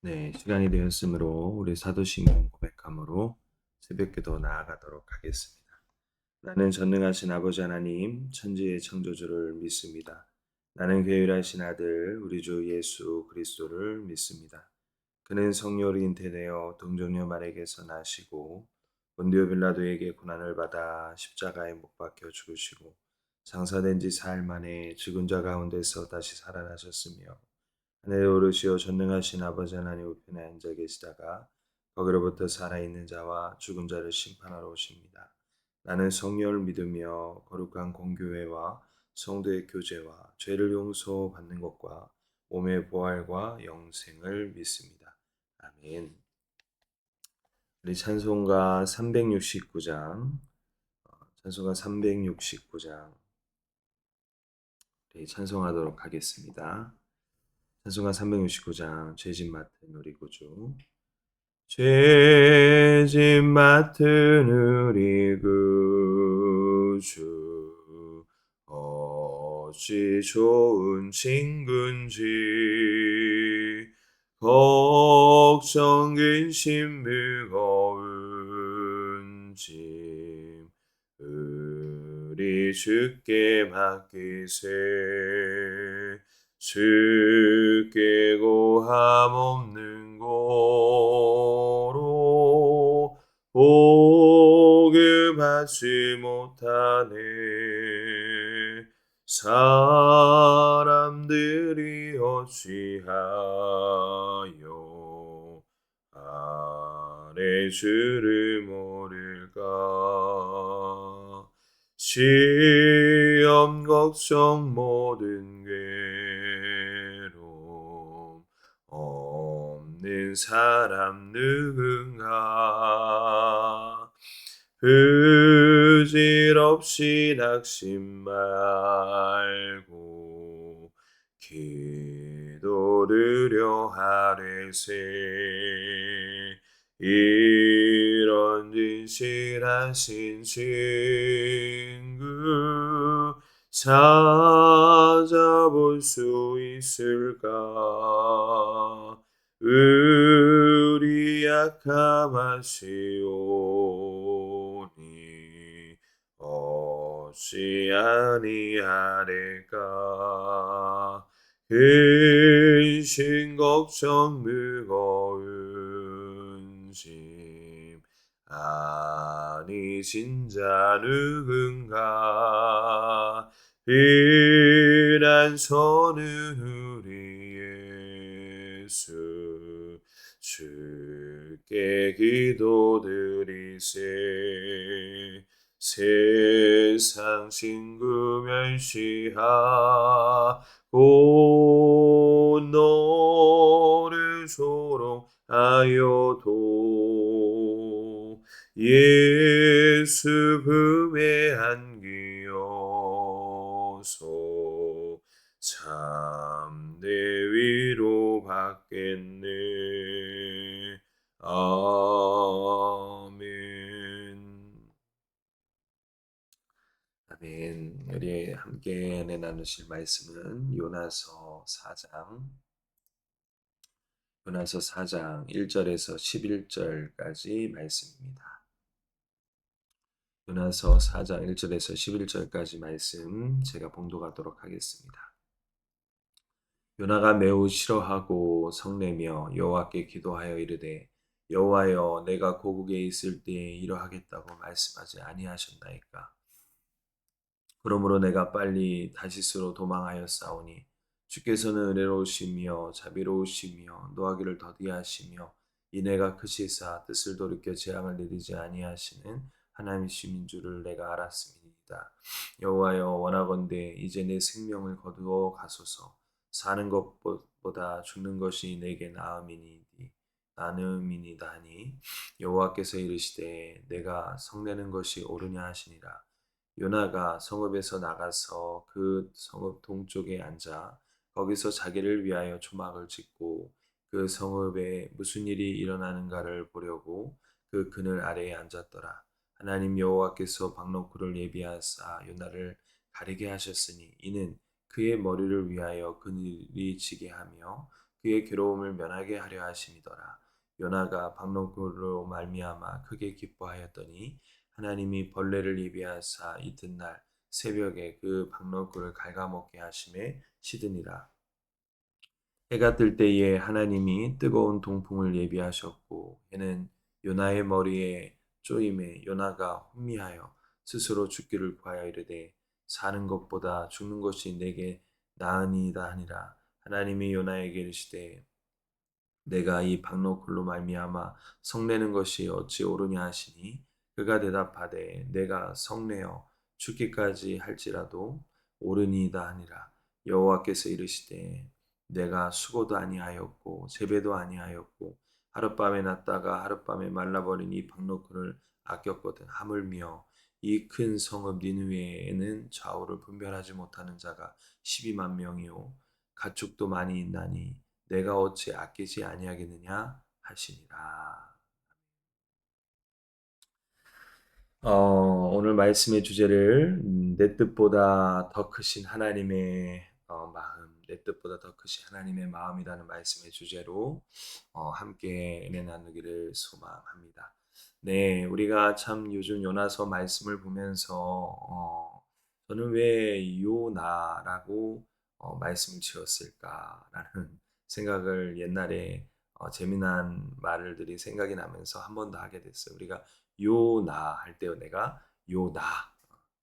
네, 시간이 되었으므로 우리 사도신경 고백함으로 새벽기도 나아가도록 하겠습니다. 나는 전능하신 아버지 하나님, 천지의 창조주를 믿습니다. 나는 괴율하신 아들, 우리 주 예수 그리스도를 믿습니다. 그는 성령으로 잉태되어 동정녀 마리아에게서 나시고 본디오 빌라도에게 고난을 받아 십자가에 못 박혀 죽으시고 장사된 지 사흘 만에 죽은 자 가운데서 다시 살아나셨으며 하늘에 오르시어 전능하신 아버지 하나님 우편에 앉아 계시다가 거기로부터 살아있는 자와 죽은 자를 심판하러 오십니다. 나는 성령을 믿으며 거룩한 공교회와 성도의 교제와 죄를 용서받는 것과 몸의 부활과 영생을 믿습니다. 아멘. 우리 찬송가 369장, 찬송가 369장 우리 찬송하도록 하겠습니다. 찬송가 369장 죄진 맡은 우리 구주. 죄짐 맡은 우리 구주 어찌 좋은 친군지 걱정 근심 무거운 짐 우리 주께 맡기세 주께 고함 없는 고로 복음하지 못하네 사람들이 어찌하여 아래 주를 모를까 시험 걱정 모든 괴로움 없는 사람 누군가 부질없이 낙심 말고 기도드려 하래세 이런 진실하신 친구 찾아볼 수 있을까 우리 약함하시오니 어찌 아니하리까 근심 걱정 무거운 짐 아니신 자 누군가 피난처는 우리 예수 주께 기도드리세 세상 친구 멸시하고 너를 조롱하여도 예수 품에 안기어서 참내 위로 받겠네. 아멘. 아멘. 우리 함께 은혜 나누실 말씀은 요나서 4장 1절에서 11절까지 말씀입니다. 요나서 4장 1절에서 11절까지 말씀 제가 봉독하도록 하겠습니다. 요나가 매우 싫어하고 성내며 여호와께 기도하여 이르되 여호와여 내가 고국에 있을 때에 이러하겠다고 말씀하지 아니하셨나이까. 그러므로 내가 빨리 다시스로 도망하였사오니 주께서는 은혜로우시며 자비로우시며 노하기를 더디하시며 인애가 크시사 뜻을 돌이켜 재앙을 내리지 아니하시는 하나님이신 줄을 내가 알았음이니이다. 여호와여 원하건대 이제 내 생명을 거두어 가소서. 사는 것보다 죽는 것이 내게 나음이니이다 하니 여호와께서 이르시되 내가 성내는 것이 옳으냐 하시니라. 요나가 성읍에서 나가서 그 성읍 동쪽에 앉아 거기서 자기를 위하여 초막을 짓고 그 성읍에 무슨 일이 일어나는가를 보려고 그 그늘 아래에 앉았더라. 하나님 여호와께서 박너쿨을 예비하사 요나를 가리게 하셨으니 이는 그의 머리를 위하여 그늘이 지게 하며 그의 괴로움을 면하게 하려 하심이더라. 요나가 박노굴로 말미암아 크게 기뻐하였더니 하나님이 벌레를 예비하사 이튿날 새벽에 그 박노굴을 갉아먹게 하심에 시드니라. 해가 뜰 때에 하나님이 뜨거운 동풍을 예비하셨고 해는 요나의 머리에 쪼임에 요나가 혼미하여 스스로 죽기를 구하여 이르되 사는 것보다 죽는 것이 내게 나으니이다 하니라. 하나님이 요나에게 이르시되 내가 이 박노굴로 말미암아 성내는 것이 어찌 옳으냐 하시니 그가 대답하되 내가 성내어 죽기까지 할지라도 옳으니이다 하니라. 여호와께서 이르시되 내가 수고도 아니하였고 재배도 아니하였고 하룻밤에 났다가 하룻밤에 말라버린 이 박노굴을 아꼈거든. 하물며 이 큰 성읍 니느웨에는 좌우를 분별하지 못하는 자가 12만 명이요 가축도 많이 있나니 내가 어찌 아끼지 아니하겠느냐 하시니라. 오늘 말씀의 주제를 내 뜻보다 더 크신 하나님의 마음, 내 뜻보다 더 크신 하나님의 마음이라는 말씀의 주제로 함께 은혜 나누기를 소망합니다. 네, 우리가 참 요즘 요나서 말씀을 보면서 저는 왜 요나라고 말씀을 지었을까라는 생각을 옛날에 재미난 말들이 생각이 나면서 한 번 더 하게 됐어요. 우리가 요나 할 때 내가 요나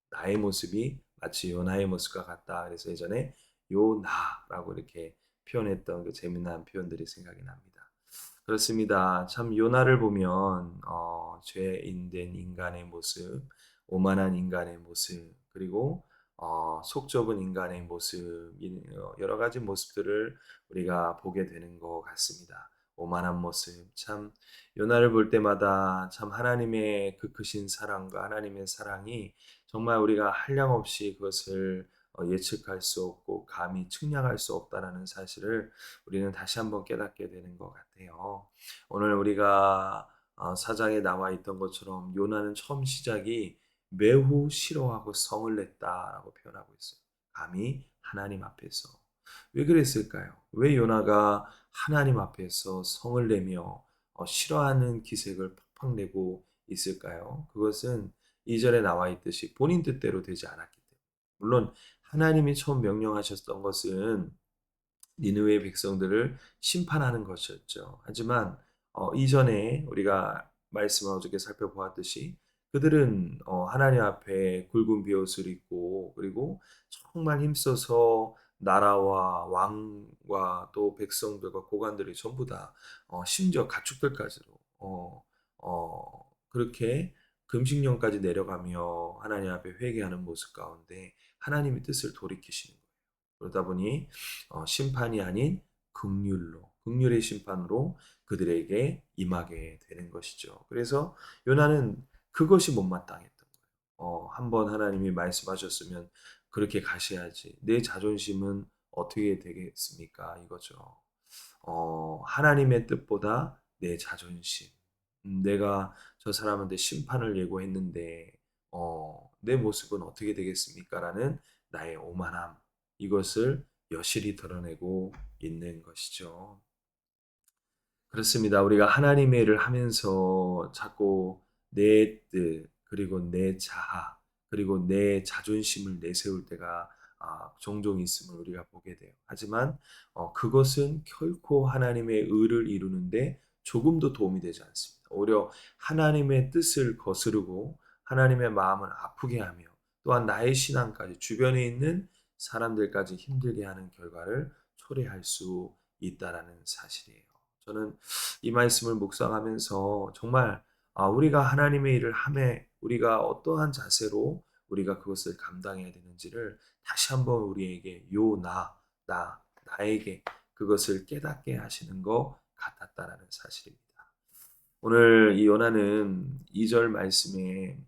나의 모습이 마치 요나의 모습과 같다. 그래서 예전에 요나라고 이렇게 표현했던 그 재미난 표현들이 생각이 납니다. 그렇습니다. 참 요나를 보면 죄인된 인간의 모습, 오만한 인간의 모습, 그리고 속 좁은 인간의 모습, 여러 가지 모습들을 우리가 보게 되는 것 같습니다. 오만한 모습, 참 요나를 볼 때마다 참 하나님의 그 크신 사랑과 하나님의 사랑이 정말 우리가 한량없이 그것을 예측할 수 없고 감히 측량할 수 없다라는 사실을 우리는 다시 한번 깨닫게 되는 것 같아요. 오늘 우리가 사장에 나와 있던 것처럼 요나는 처음 시작이 매우 싫어하고 성을 냈다라고 표현하고 있어요. 감히 하나님 앞에서. 왜 그랬을까요? 왜 요나가 하나님 앞에서 성을 내며 싫어하는 기색을 팍팍 내고 있을까요? 그것은 2절에 나와 있듯이 본인 뜻대로 되지 않았기 때문에. 물론 하나님이 처음 명령하셨던 것은 니느웨 백성들을 심판하는 것이었죠. 하지만 이전에 우리가 말씀을 어저께 살펴보았듯이 그들은 하나님 앞에 굵은 비옷을 입고 그리고 정말 힘써서 나라와 왕과 또 백성들과 고관들이 전부 다 심지어 가축들까지도 그렇게 금식령까지 내려가며 하나님 앞에 회개하는 모습 가운데 하나님의 뜻을 돌이키시는 거예요. 그러다 보니 심판이 아닌 긍휼의 심판으로 그들에게 임하게 되는 것이죠. 그래서 요나는 그것이 못마땅했던 거예요. 한번 하나님이 말씀하셨으면 그렇게 가셔야지. 내 자존심은 어떻게 되겠습니까? 이거죠. 하나님의 뜻보다 내 자존심. 내가 저 사람한테 심판을 예고했는데 내 모습은 어떻게 되겠습니까? 라는 나의 오만함. 이것을 여실히 드러내고 있는 것이죠. 그렇습니다. 우리가 하나님의 일을 하면서 자꾸 내 뜻, 그리고 내 자아, 그리고 내 자존심을 내세울 때가 종종 있음을 우리가 보게 돼요. 하지만 그것은 결코 하나님의 의를 이루는데 조금도 도움이 되지 않습니다. 오히려 하나님의 뜻을 거스르고 하나님의 마음을 아프게 하며 또한 나의 신앙까지 주변에 있는 사람들까지 힘들게 하는 결과를 초래할 수 있다라는 사실이에요. 저는 이 말씀을 묵상하면서 정말 우리가 하나님의 일을 함에 우리가 어떠한 자세로 우리가 그것을 감당해야 되는지를 다시 한번 우리에게 나에게 그것을 깨닫게 하시는 것 같았다라는 사실입니다. 오늘 이 요나는 2절 말씀에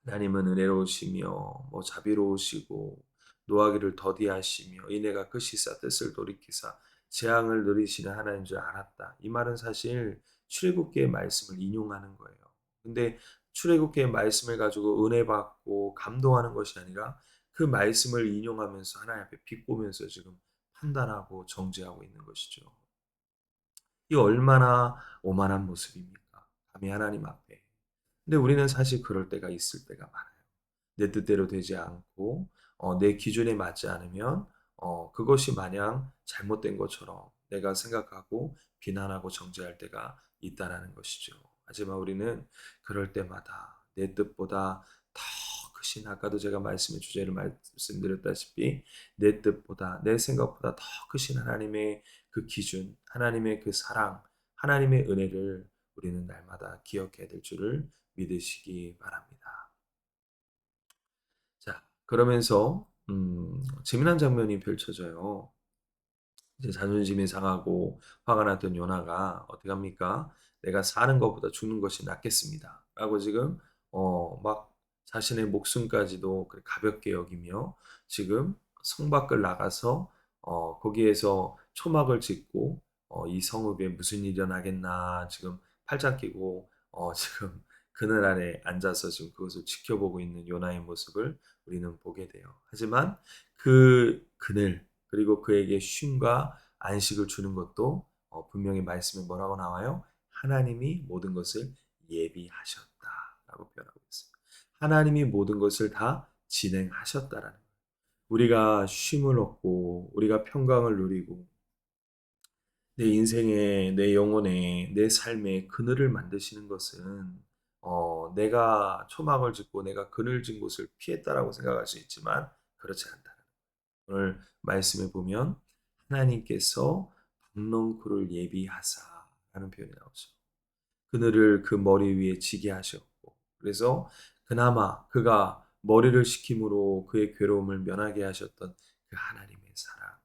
하나님은 은혜로우시며 자비로우시고 노하기를 더디하시며 이내가 끝이사 뜻을 돌이키사 재앙을 누리시는 하나님인 줄 알았다. 이 말은 사실 출애굽기의 말씀을 인용하는 거예요. 근데 출애굽기의 말씀을 가지고 은혜 받고 감동하는 것이 아니라 그 말씀을 인용하면서 하나님 앞에 비꼬면서 지금 판단하고 정죄하고 있는 것이죠. 이 얼마나 오만한 모습입니까? 감히 하나님 앞에. 근데 우리는 사실 그럴 때가 있을 때가 많아요. 내 뜻대로 되지 않고 내 기준에 맞지 않으면 그것이 마냥 잘못된 것처럼 내가 생각하고 비난하고 정죄할 때가 있다라는 것이죠. 하지만 우리는 그럴 때마다 내 뜻보다 더 크신, 아까도 제가 말씀의 주제를 말씀드렸다시피 내 뜻보다 내 생각보다 더 크신 하나님의 그 기준, 하나님의 그 사랑, 하나님의 은혜를 우리는 날마다 기억해야 될 줄을 믿으시기 바랍니다. 자, 그러면서 재미난 장면이 펼쳐져요. 이제 자존심이 상하고 화가 났던 요나가 어떻게 합니까? 내가 사는 것보다 죽는 것이 낫겠습니다. 라고 지금 막 자신의 목숨까지도 가볍게 여기며 지금 성 밖을 나가서 거기에서 초막을 짓고 이 성읍에 무슨 일이 일어나겠나 지금 팔짱 끼고 지금 그늘 아래 앉아서 지금 그것을 지켜보고 있는 요나의 모습을 우리는 보게 돼요. 하지만 그 그늘 그리고 그에게 쉼과 안식을 주는 것도 분명히 말씀에 뭐라고 나와요? 하나님이 모든 것을 예비하셨다라고 표현하고 있어요. 하나님이 모든 것을 다 진행하셨다라는 거예요. 우리가 쉼을 얻고 우리가 평강을 누리고 내 인생에 내 영혼에 내 삶에 그늘을 만드시는 것은 내가 초막을 짓고 내가 그늘 진 곳을 피했다라고 생각할 수 있지만 그렇지 않다. 오늘 말씀에 보면 하나님께서 박농쿨을 예비하사라는 표현이 나오죠. 그늘을 그 머리 위에 지게 하셨고 그래서 그나마 그가 머리를 식힘으로 그의 괴로움을 면하게 하셨던 그 하나님의 사랑,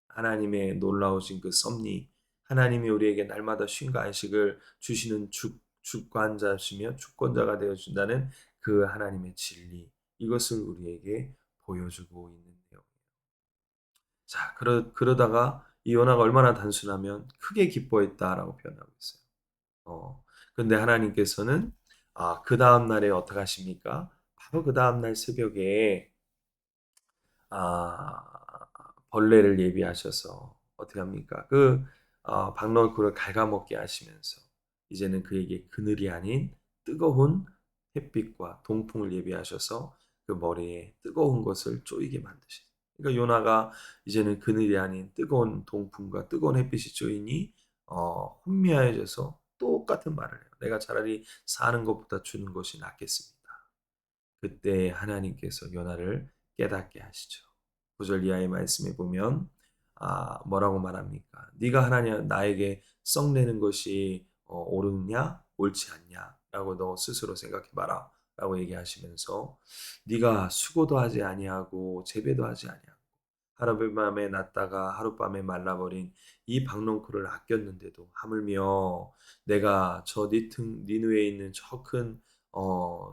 하나님의 놀라우신 그 섭리, 하나님이 우리에게 날마다 쉼과 안식을 주시는 주관자시며 주권자가 되어 준다는 그 하나님의 진리, 이것을 우리에게 보여주고 있는데요. 자, 그러다가 이 요나가 얼마나 단순하면 크게 기뻐했다라고 표현하고 있어요. 근데 하나님께서는 그 다음 날에 어떻게 하십니까? 바로 그 다음 날 새벽에 아, 벌레를 예비하셔서 어떻게 합니까? 그 박너굴을 갉아먹게 하시면서 이제는 그에게 그늘이 아닌 뜨거운 햇빛과 동풍을 예비하셔서 그 머리에 뜨거운 것을 쪼이게 만드신. 그러니까 요나가 이제는 그늘이 아닌 뜨거운 동풍과 뜨거운 햇빛이 쪼이니 혼미해져서 똑같은 말을 해요. 내가 차라리 사는 것보다 죽는 것이 낫겠습니다. 그때 하나님께서 요나를 깨닫게 하시죠. 9절 이하의 말씀에 보면 뭐라고 말합니까? 네가 하나님 나에게 썩내는 것이 옳으냐 옳지 않냐라고 너 스스로 생각해 봐라. 라고 얘기하시면서 네가 수고도 하지 아니하고 재배도 하지 아니하고 하룻밤에 났다가 하룻밤에 말라버린 이 박농쿨을 아꼈는데도 하물며 내가 저 니누에 있는 저 큰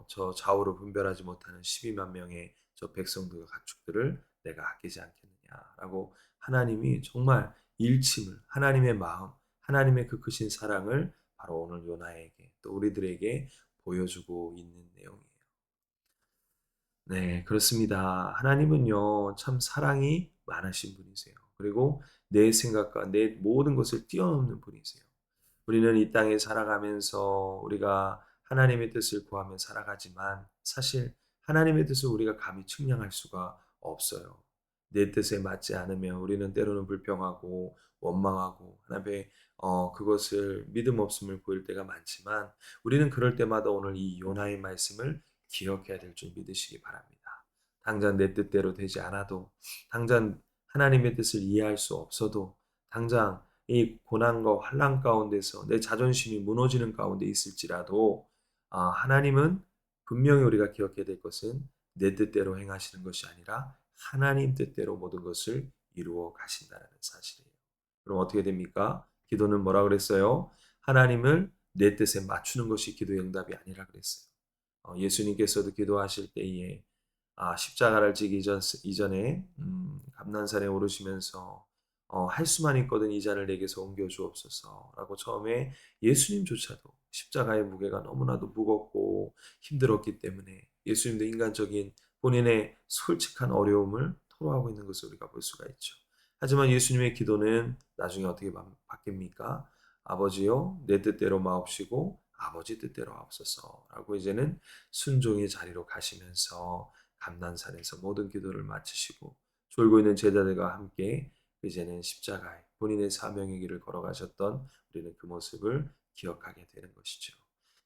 저 좌우로 분별하지 못하는 12만 명의 저 백성들과 가축들을 내가 아끼지 않겠느냐라고 하나님이 정말 일침을 하나님의 마음, 하나님의 그 크신 사랑을 바로 오늘 요나에게 또 우리들에게 보여주고 있는 내용이에요. 네, 그렇습니다. 하나님은요, 참 사랑이 많으신 분이세요. 그리고 내 생각과 내 모든 것을 뛰어넘는 분이세요. 우리는 이 땅에 살아가면서 우리가 하나님의 뜻을 구하며 살아가지만 사실 하나님의 뜻을 우리가 감히 측량할 수가 없어요. 내 뜻에 맞지 않으면 우리는 때로는 불평하고 원망하고 하나님의 그것을 믿음 없음을 보일 때가 많지만 우리는 그럴 때마다 오늘 이 요나의 말씀을 기억해야 될 줄 믿으시기 바랍니다. 당장 내 뜻대로 되지 않아도 당장 하나님의 뜻을 이해할 수 없어도 당장 이 고난과 환난 가운데서 내 자존심이 무너지는 가운데 있을지라도 하나님은 분명히 우리가 기억해야 될 것은 내 뜻대로 행하시는 것이 아니라 하나님 뜻대로 모든 것을 이루어 가신다는 사실이에요. 그럼 어떻게 됩니까? 기도는 뭐라 그랬어요? 하나님을 내 뜻에 맞추는 것이 기도의 응답이 아니라 그랬어요. 예수님께서도 기도하실 때에 십자가를 지기 이전에 감난산에 오르시면서 할 수만 있거든 이 잔을 내게서 옮겨 주옵소서라고 처음에 예수님조차도 십자가의 무게가 너무나도 무겁고 힘들었기 때문에 예수님도 인간적인 본인의 솔직한 어려움을 토로하고 있는 것을 우리가 볼 수가 있죠. 하지만 예수님의 기도는 나중에 어떻게 바뀝니까? 아버지요, 내 뜻대로 마옵시고 아버지 뜻대로 하옵소서라고 이제는 순종의 자리로 가시면서 감난산에서 모든 기도를 마치시고 졸고 있는 제자들과 함께 이제는 십자가에 본인의 사명의 길을 걸어가셨던 우리는 그 모습을 기억하게 되는 것이죠.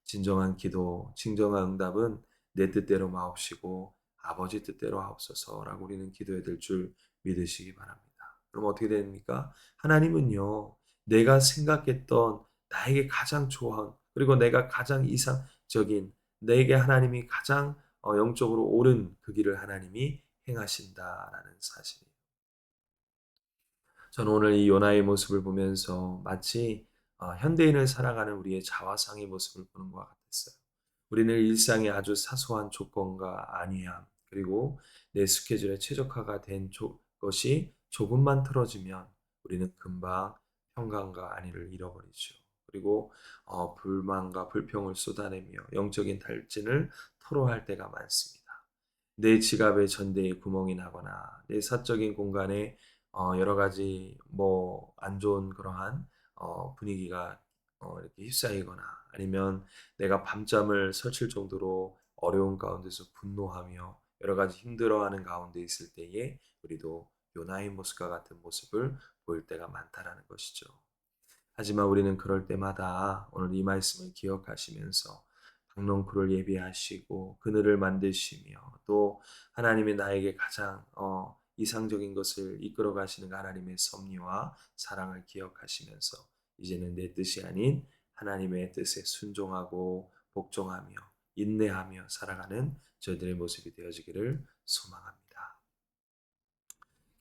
진정한 기도, 진정한 응답은 내 뜻대로 마옵시고 아버지 뜻대로 하옵소서라고 우리는 기도해야 될 줄 믿으시기 바랍니다. 그럼 어떻게 됩니까? 하나님은요, 내가 생각했던 나에게 가장 좋은 그리고 내가 가장 이상적인 내게 하나님이 가장 영적으로 옳은 그 길을 하나님이 행하신다라는 사실이에요. 저는 오늘 이 요나의 모습을 보면서 마치 현대인을 살아가는 우리의 자화상의 모습을 보는 것 같았어요. 우리는 일상의 아주 사소한 조건과 안위함, 그리고 내 스케줄에 최적화가 된 것이 조금만 틀어지면 우리는 금방 평강과 안위를 잃어버리죠. 그리고 불만과 불평을 쏟아내며 영적인 탈진을 토로할 때가 많습니다. 내 지갑에 전대에 구멍이 나거나 내 사적인 공간에 여러 가지 뭐 안 좋은 그러한 분위기가 이렇게 휩싸이거나 아니면 내가 밤잠을 설칠 정도로 어려운 가운데서 분노하며 여러 가지 힘들어하는 가운데 있을 때에 우리도 요나의 모습과 같은 모습을 보일 때가 많다라는 것이죠. 하지만 우리는 그럴 때마다 오늘 이 말씀을 기억하시면서 박농쿨을 예비하시고 그늘을 만드시며 또 하나님이 나에게 가장 이상적인 것을 이끌어 가시는 하나님의 섭리와 사랑을 기억하시면서 이제는 내 뜻이 아닌 하나님의 뜻에 순종하고 복종하며 인내하며 살아가는 저희들의 모습이 되어지기를 소망합니다.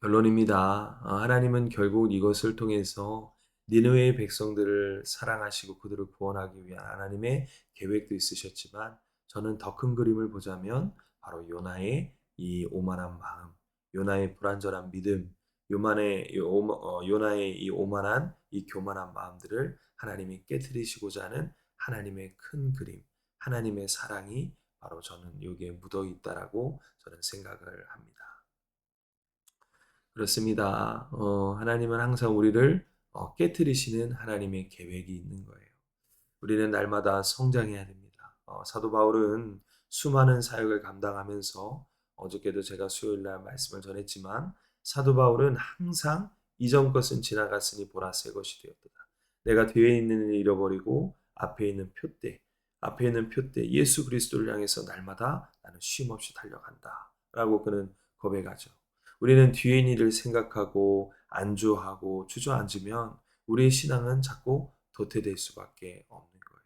결론입니다. 하나님은 결국 이것을 통해서 니느웨의 백성들을 사랑하시고 그들을 구원하기 위한 하나님의 계획도 있으셨지만 저는 더 큰 그림을 보자면 바로 요나의 이 오만한 마음, 요나의 불완전한 믿음, 요나의 이 오만한 이 교만한 마음들을 하나님이 깨뜨리시고자 하는 하나님의 큰 그림, 하나님의 사랑이 바로 저는 여기에 묻어 있다라고 저는 생각을 합니다. 그렇습니다. 하나님은 항상 우리를 깨뜨리시는 하나님의 계획이 있는 거예요. 우리는 날마다 성장해야 됩니다. 사도 바울은 수많은 사역을 감당하면서 어저께도 제가 수요일 날 말씀을 전했지만 사도 바울은 항상 이전 것은 지나갔으니 보라 새 것이 되었도다. 내가 뒤에 있는 일을 잃어버리고 앞에 있는 표대 예수 그리스도를 향해서 날마다 나는 쉼 없이 달려간다. 라고 그는 고백하죠. 우리는 뒤에 있는 일을 생각하고 안주하고 주저앉으면 우리의 신앙은 자꾸 도태될 수밖에 없는 거예요.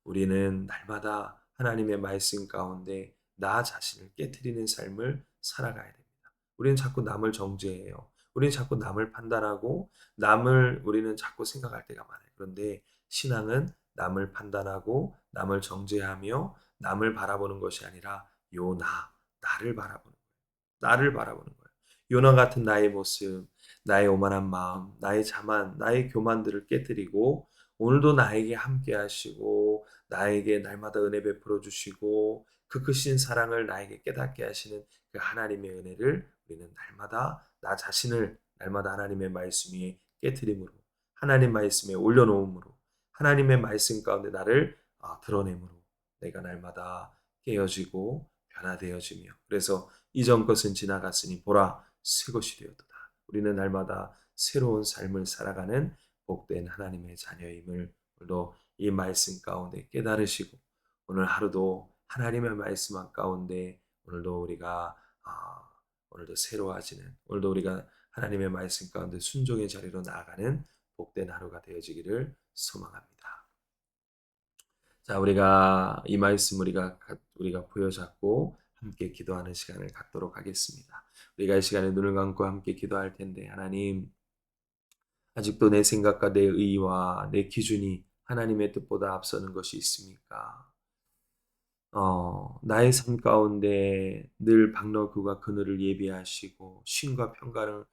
우리는 날마다 하나님의 말씀 가운데 나 자신을 깨뜨리는 삶을 살아가야 됩니다. 우리는 자꾸 남을 정죄해요. 우리는 자꾸 남을 판단하고 남을 우리는 자꾸 생각할 때가 많아요. 그런데 신앙은 남을 판단하고 남을 정죄하며 남을 바라보는 것이 아니라 나를 바라보는 나를 바라보는 거예요. 요나 같은 나의 모습, 나의 오만한 마음, 나의 자만, 나의 교만들을 깨뜨리고 오늘도 나에게 함께 하시고 나에게 날마다 은혜 베풀어 주시고 그 크신 사랑을 나에게 깨닫게 하시는 그 하나님의 은혜를 우리는 날마다 나 자신을 날마다 하나님의 말씀 위에 깨뜨림으로 하나님 말씀에 올려놓음으로 하나님의 말씀 가운데 나를 드러내므로 내가 날마다 깨어지고 변화되어지며 그래서 이전 것은 지나갔으니 보라 새 것이 되었도다. 우리는 날마다 새로운 삶을 살아가는 복된 하나님의 자녀임을 오늘도 이 말씀 가운데 깨달으시고 오늘 하루도 하나님의 말씀 가운데 오늘도 우리가 오늘도 새로워지는 오늘도 우리가 하나님의 말씀 가운데 순종의 자리로 나아가는 복된 하루가 되어지기를 소망합니다. 자, 우리가 이 말씀 우리가 부여잡고 함께 기도하는 시간을 갖도록 하겠습니다. 우리가 이 시간에 눈을 감고 함께 기도할 텐데 하나님 아직도 내 생각과 내 의와 내 기준이 하나님의 뜻보다 앞서는 것이 있습니까? 나의 삶 가운데 늘 박너그와 그늘을 예비하시고 쉼과 평강을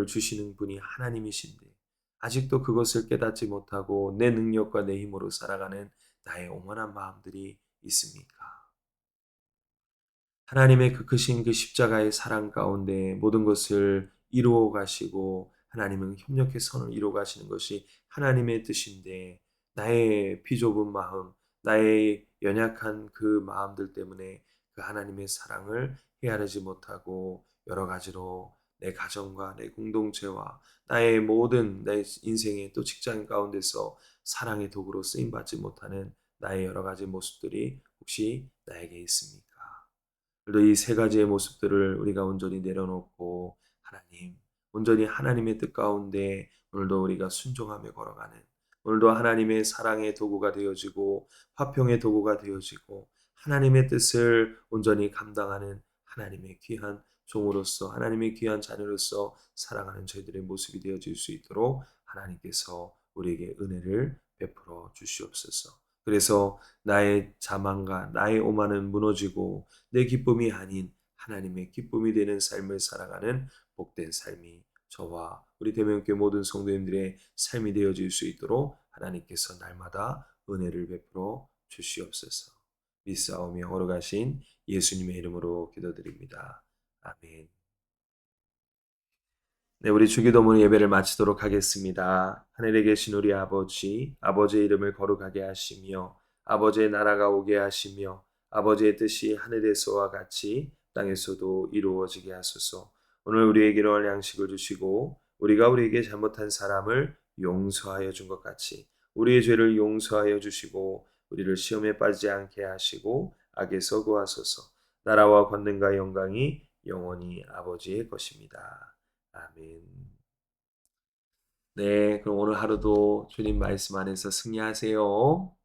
주시는 분이 하나님이신데 아직도 그것을 깨닫지 못하고 내 능력과 내 힘으로 살아가는 나의 오만한 마음들이 있습니까? 하나님의 그 크신 그 십자가의 사랑 가운데 모든 것을 이루어 가시고 하나님은 협력의 선을 이루어 가시는 것이 하나님의 뜻인데 나의 비좁은 마음, 나의 연약한 그 마음들 때문에 그 하나님의 사랑을 헤아리지 못하고 여러 가지로 내 가정과 내 공동체와 나의 모든 내 인생의 또 직장 가운데서 사랑의 도구로 쓰임받지 못하는 나의 여러 가지 모습들이 혹시 나에게 있습니까? 그래도 이 세 가지의 모습들을 우리가 온전히 내려놓고 하나님, 온전히 하나님의 뜻 가운데 오늘도 우리가 순종하며 걸어가는 오늘도 하나님의 사랑의 도구가 되어지고 화평의 도구가 되어지고 하나님의 뜻을 온전히 감당하는 하나님의 귀한 종으로서 하나님의 귀한 자녀로서 살아가는 저희들의 모습이 되어질 수 있도록 하나님께서 우리에게 은혜를 베풀어 주시옵소서. 그래서 나의 자만과 나의 오만은 무너지고 내 기쁨이 아닌 하나님의 기쁨이 되는 삶을 살아가는 복된 삶이 저와 우리 대명교회 모든 성도님들의 삶이 되어질 수 있도록 하나님께서 날마다 은혜를 베풀어 주시옵소서. 믿사오며 걸어가신 예수님의 이름으로 기도드립니다. 아멘. 네, 우리 주기도문 예배를 마치도록 하겠습니다. 하늘에 계신 우리 아버지, 아버지의 이름을 거룩하게 하시며 아버지의 나라가 오게 하시며 아버지의 뜻이 하늘에서와 같이 땅에서도 이루어지게 하소서. 오늘 우리에게 일용할 양식을 주시고 우리가 우리에게 잘못한 사람을 용서하여 준 것 같이 우리의 죄를 용서하여 주시고 우리를 시험에 빠지지 않게 하시고 악에서 구하소서. 나라와 권능과 영광이 영원히 아버지의 것입니다. 아멘. 네, 그럼 오늘 하루도 주님 말씀 안에서 승리하세요.